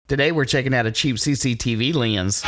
Today we're checking out a cheap CCTV lens.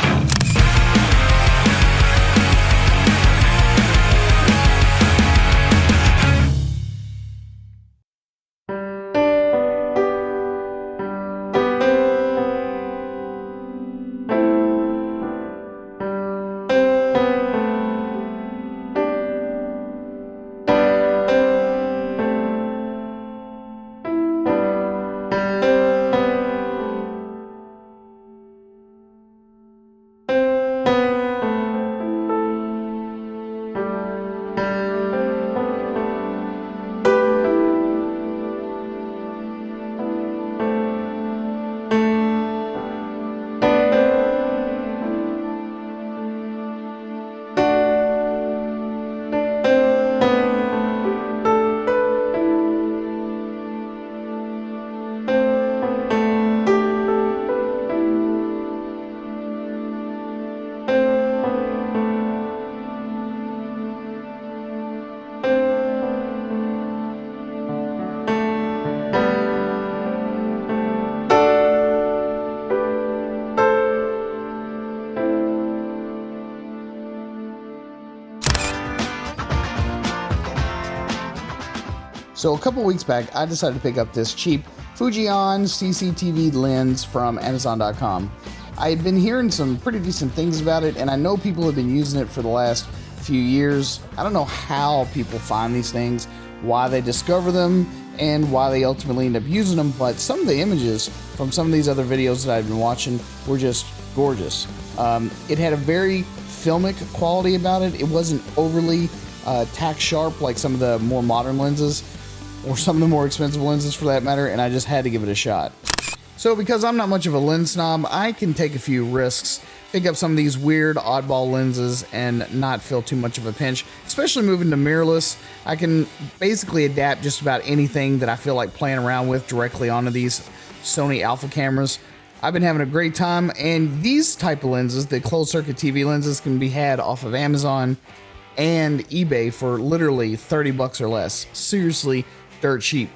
So a couple weeks back, I decided to pick up this cheap Fujian CCTV lens from Amazon.com. I had been hearing some pretty decent things about it, and I know people have been using it for the last few years. I don't know how people find these things, why they discover them, and why they ultimately end up using them, but some of the images from some of these other videos that I've been watching were just gorgeous. It had a very filmic quality about it. It wasn't overly tack sharp like some of the more modern lenses, or some of the more expensive lenses for that matter, and I just had to give it a shot. So because I'm not much of a lens snob, I can take a few risks, pick up some of these weird oddball lenses and not feel too much of a pinch, especially moving to mirrorless. I can basically adapt just about anything that I feel like playing around with directly onto these Sony Alpha cameras. I've been having a great time, and these type of lenses, the closed circuit TV lenses, can be had off of Amazon and eBay for literally 30 bucks or less. Seriously, dirt cheap.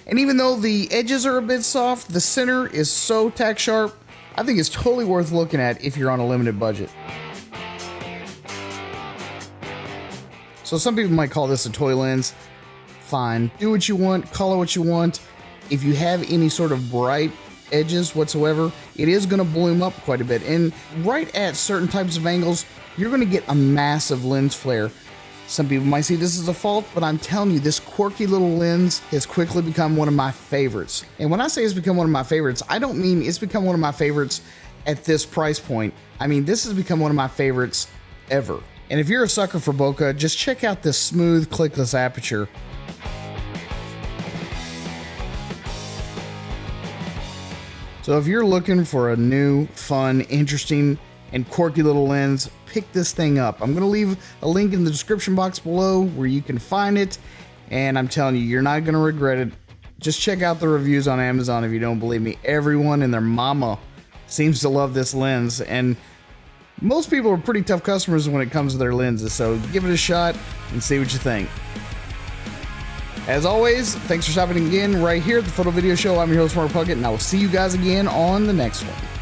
And even though the edges are a bit soft, the center is so tack sharp, I think it's totally worth looking at if you're on a limited budget. So some people might call this a toy lens. Fine, do what you want, call it what you want. If you have any sort of bright edges whatsoever, it is going to bloom up quite a bit, and right at certain types of angles you're going to get a massive lens flare. Some people might see this as a fault, but I'm telling you, this quirky little lens has quickly become one of my favorites. And when I say it's become one of my favorites, I don't mean it's become one of my favorites at this price point. I mean, this has become one of my favorites ever. And if you're a sucker for bokeh, just check out this smooth clickless aperture. So if you're looking for a new, fun, interesting, and quirky little lens, pick this thing up. I'm going to leave a link in the description box below where you can find it, and I'm telling you, you're not going to regret it. Just check out the reviews on Amazon if you don't believe me. Everyone and their mama seems to love this lens, and most people are pretty tough customers when it comes to their lenses, so give it a shot and see what you think. As always, thanks for stopping again right here at the Photo Video Show. I'm your host, Mark Puckett, and I will see you guys again on the next one.